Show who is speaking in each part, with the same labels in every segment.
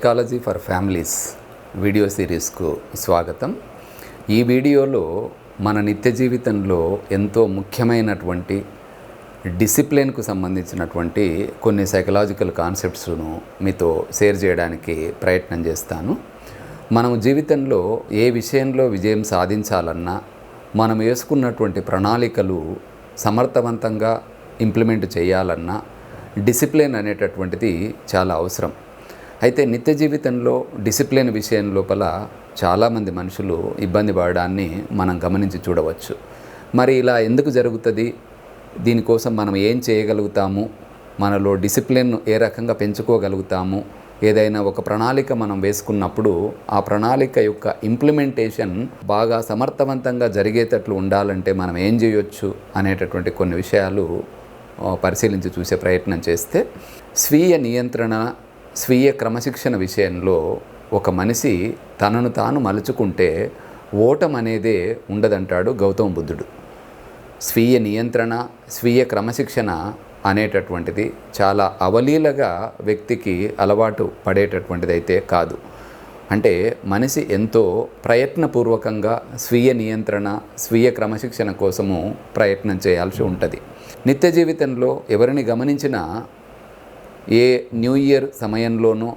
Speaker 1: Psychology for families video సిరీస్కు స్వాగతం. ఈ వీడియోలో మన నిత్య జీవితంలో ఎంతో ముఖ్యమైనటువంటి డిసిప్లిన్కు సంబంధించినటువంటి కొన్ని సైకలాజికల్ కాన్సెప్ట్స్ను మీతో షేర్ చేయడానికి ప్రయత్నం చేస్తాను. మనం జీవితంలో ఏ విషయంలో విజయం సాధించాలన్నా మనం వేసుకున్నటువంటి ప్రణాళికలు సమర్థవంతంగా ఇంప్లిమెంట్ చేయాలన్నా డిసిప్లిన్ అనేటటువంటిది చాలా అవసరం. అయితే నిత్య జీవితంలో డిసిప్లిన్ విషయం లోపల చాలామంది మనుషులు ఇబ్బంది పడడాన్ని మనం గమనించి చూడవచ్చు. మరి ఇలా ఎందుకు జరుగుతుంది? దీనికోసం మనం ఏం చేయగలుగుతాము? మనలో డిసిప్లిన్ ఏ రకంగా పెంచుకోగలుగుతాము? ఏదైనా ఒక ప్రణాళిక మనం వేసుకున్నప్పుడు ఆ ప్రణాళిక యొక్క ఇంప్లిమెంటేషన్ బాగా సమర్థవంతంగా జరిగేటట్లు ఉండాలంటే మనం ఏం చేయొచ్చు అనేటటువంటి కొన్ని విషయాలు పరిశీలించి చూసే ప్రయత్నం చేస్తే, స్వీయ నియంత్రణ, స్వీయ క్రమశిక్షణ విషయంలో ఒక మనిషి తనను తాను మలుచుకుంటే ఓటం అనేదే ఉండదంటాడు గౌతమ బుద్ధుడు. స్వీయ నియంత్రణ, స్వీయ క్రమశిక్షణ అనేటటువంటిది చాలా అవలీలగా వ్యక్తికి అలవాటు పడేటటువంటిది అయితే కాదు. అంటే మనిషి ఎంతో ప్రయత్నపూర్వకంగా స్వీయ నియంత్రణ, స్వీయ క్రమశిక్షణ కోసము ప్రయత్నం చేయాల్సి ఉంటుంది. నిత్య జీవితంలో ఎవరిని గమనించినా ఏ న్యూ ఇయర్ సమయంలోనూ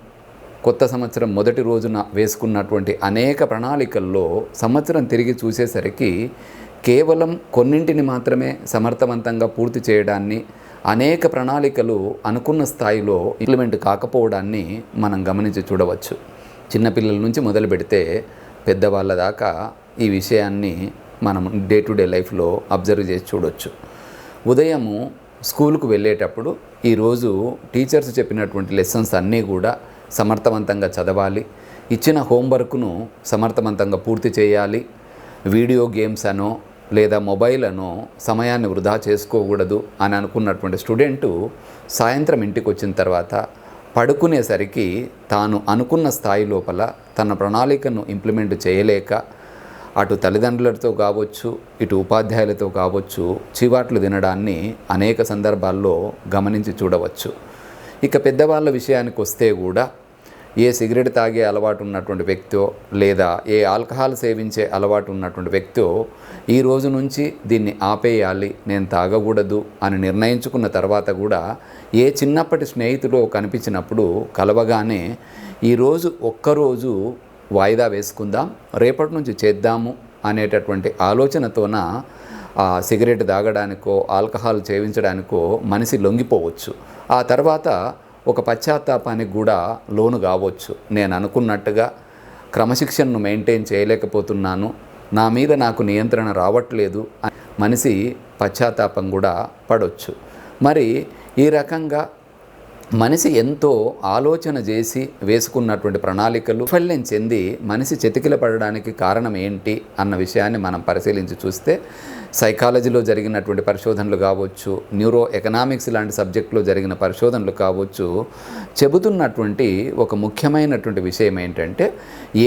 Speaker 1: కొత్త సంవత్సరం మొదటి రోజున వేసుకున్నటువంటి అనేక ప్రణాళికల్లో సంవత్సరం తిరిగి చూసేసరికి కేవలం కొన్నింటిని మాత్రమే సమర్థవంతంగా పూర్తి చేయడాన్ని, అనేక ప్రణాళికలు అనుకున్న స్థాయిలో ఇంప్లిమెంట్ కాకపోవడాన్ని మనం గమనించి చూడవచ్చు. చిన్నపిల్లల నుంచి మొదలు పెడితే పెద్దవాళ్ళ దాకా ఈ విషయాన్ని మనం డే టు డే లైఫ్లో అబ్జర్వ్ చేసి చూడవచ్చు. ఉదయము స్కూల్కు వెళ్ళేటప్పుడు ఈరోజు టీచర్స్ చెప్పినటువంటి లెసన్స్ అన్నీ కూడా సమర్థవంతంగా చదవాలి, ఇచ్చిన హోంవర్క్ను సమర్థవంతంగా పూర్తి చేయాలి, వీడియో గేమ్స్ అనో లేదా మొబైల్ అనో సమయాన్ని వృధా చేసుకోకూడదు అని అనుకున్నటువంటి స్టూడెంటు సాయంత్రం ఇంటికి వచ్చిన తర్వాత పడుకునేసరికి తాను అనుకున్న స్థాయి లోపల తన ప్రణాళికను ఇంప్లిమెంట్ చేయలేక అటు తల్లిదండ్రులతో కావచ్చు, ఇటు ఉపాధ్యాయులతో కావచ్చు, చివాట్లు తినడాన్ని అనేక సందర్భాల్లో గమనించి చూడవచ్చు. ఇక పెద్దవాళ్ళ విషయానికి వస్తే కూడా ఏ సిగరెట్ తాగే అలవాటు ఉన్నటువంటి వ్యక్తో లేదా ఏ ఆల్కహాల్ సేవించే అలవాటు ఉన్నటువంటి వ్యక్తో ఈ రోజు నుంచి దీన్ని ఆపేయాలి, నేను తాగకూడదు అని నిర్ణయించుకున్న తర్వాత కూడా ఏ చిన్నప్పటి స్నేహితుడు కనిపించినప్పుడు కలవగానే ఈరోజు ఒక్కరోజు వాయిదా వేసుకుందాం, రేపటి నుంచి చేద్దాము అనేటటువంటి ఆలోచనతోన సిగరెట్ తాగడానికో ఆల్కహాల్ సేవించడానికో మనిషి లొంగిపోవచ్చు. ఆ తర్వాత ఒక పశ్చాత్తాపానికి కూడా లోను కావచ్చు. నేను అనుకున్నట్టుగా క్రమశిక్షణను మెయింటైన్ చేయలేకపోతున్నాను, నా మీద నాకు నియంత్రణ రావట్లేదు, మనిషి పశ్చాత్తాపం కూడా పడవచ్చు. మరి ఈ రకంగా మనిషి ఎంతో ఆలోచన చేసి వేసుకున్నటువంటి ప్రణాళికలు వైఫల్యం చెంది మనిషి చతికిల పడడానికి కారణం ఏంటి అన్న విషయాన్ని మనం పరిశీలించి చూస్తే, సైకాలజీలో జరిగినటువంటి పరిశోధనలు కావచ్చు, న్యూరో ఎకనామిక్స్ లాంటి సబ్జెక్టులో జరిగిన పరిశోధనలు కావచ్చు, చెబుతున్నటువంటి ఒక ముఖ్యమైనటువంటి విషయం ఏంటంటే,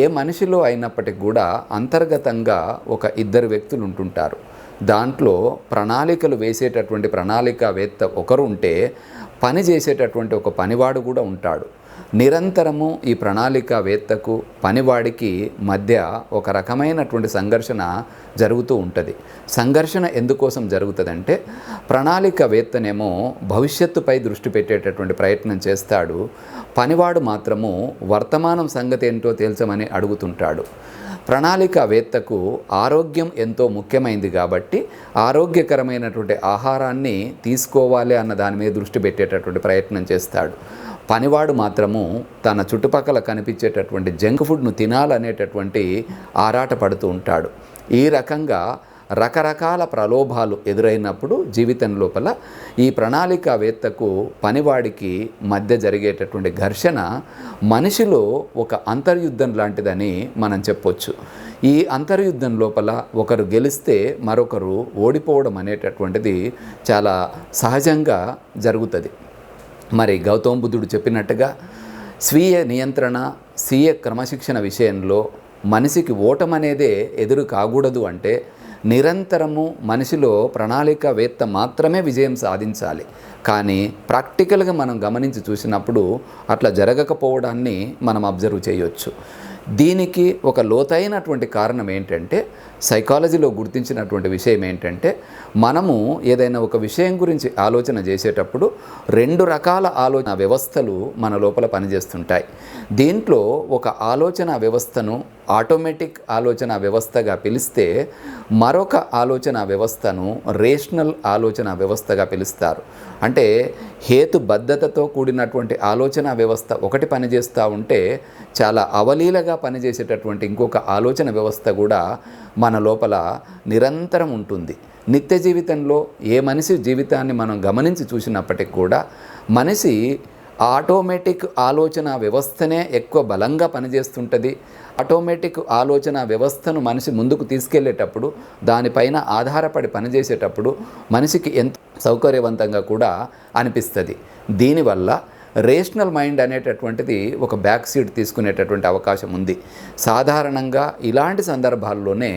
Speaker 1: ఏ మనిషిలో అయినప్పటికీ కూడా అంతర్గతంగా ఒక ఇద్దరు వ్యక్తులు ఉంటుంటారు. దాంట్లో ప్రణాళికలు వేసేటటువంటి ప్రణాళికావేత్త ఒకరు ఉంటే, పని చేసేటటువంటి ఒక పనివాడు కూడా ఉంటాడు. నిరంతరము ఈ ప్రణాళికావేత్తకు పనివాడికి మధ్య ఒక రకమైనటువంటి సంఘర్షణ జరుగుతూ ఉంటుంది. సంఘర్షణ ఎందుకోసం జరుగుతుందంటే, ప్రణాళికావేత్తనేమో భవిష్యత్తుపై దృష్టి పెట్టేటటువంటి ప్రయత్నం చేస్తాడు, పనివాడు మాత్రము వర్తమానం సంగతి ఏంటో తేల్చమని అడుగుతుంటాడు. ప్రణాళికావేత్తకు ఆరోగ్యం ఎంతో ముఖ్యమైనది కాబట్టి ఆరోగ్యకరమైనటువంటి ఆహారాన్ని తీసుకోవాలి అన్న దాని మీద దృష్టి పెట్టేటటువంటి ప్రయత్నం చేస్తాడు. పనివాడు మాత్రము తన చుట్టుపక్కల కనిపించేటటువంటి జంక్ ఫుడ్ను తినాలనేటటువంటి ఆరాట పడుతూ ఉంటాడు. ఈ రకంగా రకరకాల ప్రలోభాలు ఎదురైనప్పుడు జీవితం లోపల ఈ ప్రణాళికావేత్తకు పనివాడికి మధ్య జరిగేటటువంటి ఘర్షణ మనిషిలో ఒక అంతర్యుద్ధం లాంటిదని మనం చెప్పొచ్చు. ఈ అంతర్యుద్ధం లోపల ఒకరు గెలిస్తే మరొకరు ఓడిపోవడం అనేటటువంటిది చాలా సహజంగా జరుగుతుంది. మరి గౌతమ బుద్ధుడు చెప్పినట్టుగా స్వీయ నియంత్రణ, స్వీయ క్రమశిక్షణ విషయంలో మనిషికి ఓటమనేదే ఎదురు కాకూడదు అంటే నిరంతరము మనిషిలో ప్రణాళికావేత్త మాత్రమే విజయం సాధించాలి. కానీ ప్రాక్టికల్గా మనం గమనించి చూసినప్పుడు అట్లా జరగకపోవడాన్ని మనం అబ్జర్వ్ చేయొచ్చు. దీనికి ఒక లోతైనటువంటి కారణం ఏంటంటే, సైకాలజీలో గుర్తించినటువంటి విషయం ఏంటంటే, మనము ఏదైనా ఒక విషయం గురించి ఆలోచన చేసేటప్పుడు 2 రకాల ఆలోచన వ్యవస్థలు మన లోపల పనిచేస్తుంటాయి. దీంట్లో ఒక ఆలోచన వ్యవస్థను ఆటోమేటిక్ ఆలోచన వ్యవస్థగా పిలిస్తే, మరొక ఆలోచన వ్యవస్థను రేషనల్ ఆలోచన వ్యవస్థగా పిలుస్తారు. అంటే హేతుబద్ధతతో కూడినటువంటి ఆలోచన వ్యవస్థ ఒకటి పనిచేస్తూ ఉంటే, చాలా అవలీలగా పనిచేసేటటువంటి ఇంకొక ఆలోచన వ్యవస్థ కూడా మన లోపల నిరంతరం ఉంటుంది. నిత్య జీవితంలో ఏ మనిషి జీవితాన్ని మనం గమనించి చూసినప్పటికి కూడా మనిషి ఆటోమేటిక్ ఆలోచన వ్యవస్థనే ఎక్కువ బలంగా పనిచేస్తుంటుంది. ఆటోమేటిక్ ఆలోచన వ్యవస్థను మనిషి ముందుకు తీసుకెళ్లేటప్పుడు, దానిపైన ఆధారపడి పనిచేసేటప్పుడు మనిషికి ఎంత సౌకర్యవంతంగా కూడా అనిపిస్తుంది. దీనివల్ల రేషనల్ మైండ్ అనేటటువంటిది ఒక బ్యాక్ సీట్ తీసుకునేటటువంటి అవకాశం ఉంది. సాధారణంగా ఇలాంటి సందర్భాల్లోనే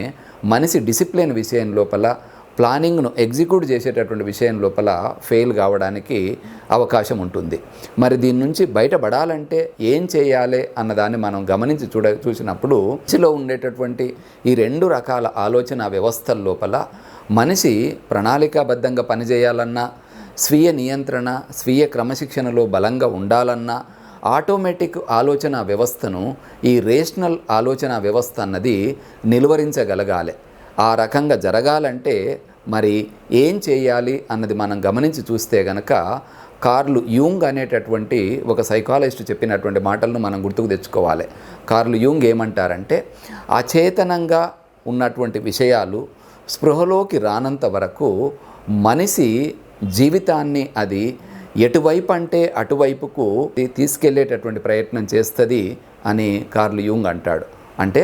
Speaker 1: మనిషి డిసిప్లిన్ విషయం లోపల, ప్లానింగ్ను ఎగ్జిక్యూట్ చేసేటటువంటి విషయం లోపల ఫెయిల్ కావడానికి అవకాశం ఉంటుంది. మరి దీని నుంచి బయటపడాలంటే ఏం చేయాలి అన్నదాన్ని మనం గమనించి చూసినప్పుడు మనిషిలో ఉండేటటువంటి ఈ 2 రకాల ఆలోచన వ్యవస్థల లోపల మనిషి ప్రణాళికాబద్ధంగా పనిచేయాలన్నా, స్వీయ నియంత్రణ, స్వీయ క్రమశిక్షణలో బలంగా ఉండాలన్నా ఆటోమేటిక్ ఆలోచన వ్యవస్థను ఈ రేషనల్ ఆలోచన వ్యవస్థ అన్నది నిలువరించగలగాలి. ఆ రకంగా జరగాలంటే మరి ఏం చేయాలి అన్నది మనం గమనించి చూస్తే గనక, కార్ల్ యూంగ్ అనేటటువంటి ఒక సైకాలజిస్ట్ చెప్పినటువంటి మాటలను మనం గుర్తుకు తెచ్చుకోవాలి. కార్ల్ యూంగ్ ఏమంటారంటే, అచేతనంగా ఉన్నటువంటి విషయాలు స్పృహలోకి రానంత వరకు మనిషి జీవితాన్ని అది ఎటువైపు అంటే అటువైపుకు తీసుకెళ్లేటటువంటి ప్రయత్నం చేస్తుంది అని కార్ల్ యూంగ్ అంటాడు. అంటే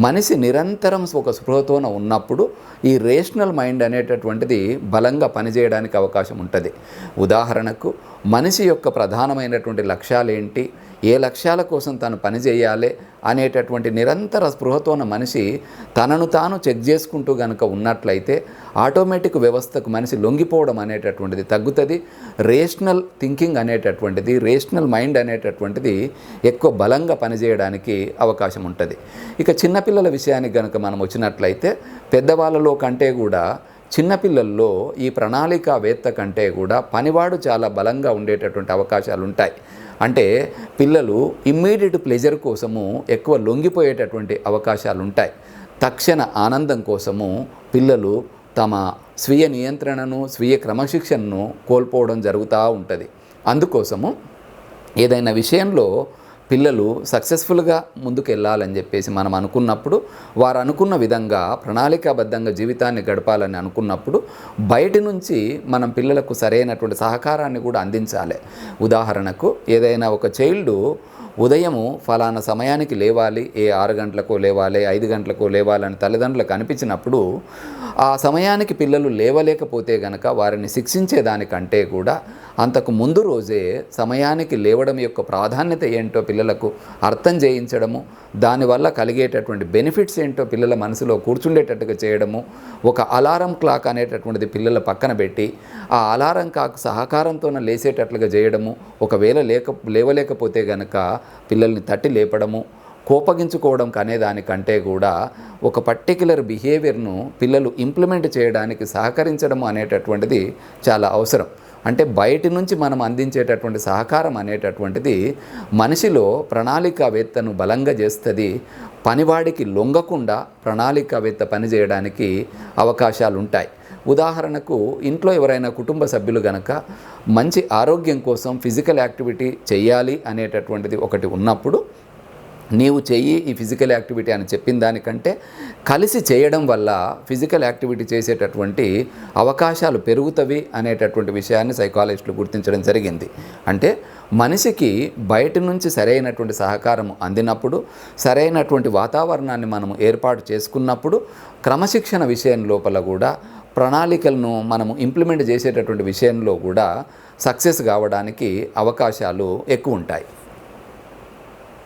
Speaker 1: మనిషి నిరంతరం ఒక స్పృహతోన ఉన్నప్పుడు ఈ రేషనల్ మైండ్ అనేటటువంటిది బలంగా పనిచేయడానికి అవకాశం ఉంటుంది. ఉదాహరణకు మనిషి యొక్క ప్రధానమైనటువంటి లక్ష్యాలు ఏంటి, ఏ లక్ష్యాల కోసం తను పనిచేయాలి అనేటటువంటి నిరంతర స్పృహతోన మనిషి తనను తాను చెక్ చేసుకుంటూ కనుక ఉన్నట్లయితే ఆటోమేటిక్ వ్యవస్థకు మనిషి లొంగిపోవడం అనేటటువంటిది తగ్గుతుంది. రేషనల్ థింకింగ్ అనేటటువంటిది, రేషనల్ మైండ్ అనేటటువంటిది ఎక్కువ బలంగా పనిచేయడానికి అవకాశం ఉంటుంది. ఇక చిన్నపిల్లల విషయానికి కనుక మనం వచ్చినట్లయితే, పెద్దవాళ్ళలో కంటే కూడా చిన్నపిల్లల్లో ఈ ప్రణాళికావేత్త కంటే కూడా పనివాడు చాలా బలంగా ఉండేటటువంటి అవకాశాలు ఉంటాయి. అంటే పిల్లలు ఇమ్మీడియట్ ప్లెజర్ కోసము ఎక్కువ లొంగిపోయేటటువంటి అవకాశాలు ఉంటాయి. తక్షణ ఆనందం కోసము పిల్లలు తమ స్వీయ నియంత్రణను, స్వీయ క్రమశిక్షణను కోల్పోవడం జరుగుతూ ఉంటుంది. అందుకోసము ఏదైనా విషయంలో పిల్లలు సక్సెస్ఫుల్గా ముందుకు వెళ్ళాలని చెప్పేసి మనం అనుకున్నప్పుడు, వారు అనుకున్న విధంగా ప్రణాళికాబద్ధంగా జీవితాన్ని గడపాలని అనుకున్నప్పుడు బయట నుంచి మనం పిల్లలకు సరైనటువంటి సహకారాన్ని కూడా అందించాలి. ఉదాహరణకు ఏదైనా ఒక చైల్డ్ ఉదయము ఫలానా సమయానికి లేవాలి, 6 గంటలకో లేవాలి, 5 గంటలకో లేవాలని తల్లిదండ్రులకు అనిపించినప్పుడు ఆ సమయానికి పిల్లలు లేవలేకపోతే గనక వారిని శిక్షించేదానికంటే కూడా అంతకు ముందు రోజే సమయానికి లేవడం యొక్క ప్రాధాన్యత ఏంటో పిల్లలకు అర్థం చేయించడము, దానివల్ల కలిగేటటువంటి బెనిఫిట్స్ ఏంటో పిల్లల మనసులో కూర్చుండేటట్టుగా చేయడము, ఒక అలారం క్లాక్ అనేటటువంటిది పిల్లల పక్కన పెట్టి ఆ అలారం క్లాక్ సహకారంతోనే లేసేటట్లుగా చేయడము, ఒకవేళ లేవలేకపోతే గనక పిల్లల్ని తట్టి లేపడము, కోపగించుకోవడం అనేదానికంటే కూడా ఒక పర్టిక్యులర్ బిహేవియర్ను పిల్లలు ఇంప్లిమెంట్ చేయడానికి సహకరించడం అనేటటువంటిది చాలా అవసరం. అంటే బయటి నుంచి మనం అందించేటటువంటి సహకారం అనేటటువంటిది మనిషిలో ప్రణాళికావేత్తను బలంగా చేస్తుంది. పనివాడికి లొంగకుండా ప్రణాళికావేత్త పనిచేయడానికి అవకాశాలు ఉంటాయి. ఉదాహరణకు ఇంట్లో ఎవరైనా కుటుంబ సభ్యులు గనక మంచి ఆరోగ్యం కోసం ఫిజికల్ యాక్టివిటీ చేయాలి అనేటటువంటిది ఒకటి ఉన్నప్పుడు, నీవు చెయ్యి ఈ ఫిజికల్ యాక్టివిటీ అని చెప్పిన దానికంటే కలిసి చేయడం వల్ల ఫిజికల్ యాక్టివిటీ చేసేటటువంటి అవకాశాలు పెరుగుతవి అనేటటువంటి విషయాన్ని సైకాలజిస్టులు గుర్తించడం జరిగింది. అంటే మనిషికి బయట నుంచి సరైనటువంటి సహకారం అందినప్పుడు, సరైనటువంటి వాతావరణాన్ని మనము ఏర్పాటు చేసుకున్నప్పుడు, క్రమశిక్షణ విషయం లోపల కూడా ప్రణాళికలను మనము ఇంప్లిమెంట్ చేసేటటువంటి విషయంలో కూడా సక్సెస్ కావడానికి అవకాశాలు ఎక్కువ ఉంటాయి.